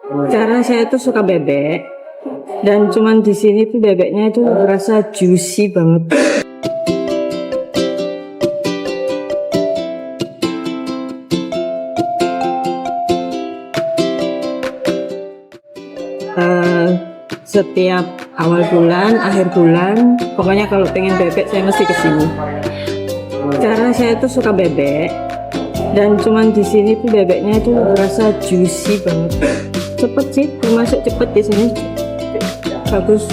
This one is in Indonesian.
Karena saya tuh suka bebek dan cuman di sini tuh bebeknya itu rasa juicy banget. Setiap awal bulan, akhir bulan, pokoknya kalau pengen bebek saya mesti kesini. Karena saya tuh suka bebek dan cuman di sini tuh bebeknya itu rasa juicy banget. Cepet sih, termasuk cepet di sini. Bagus.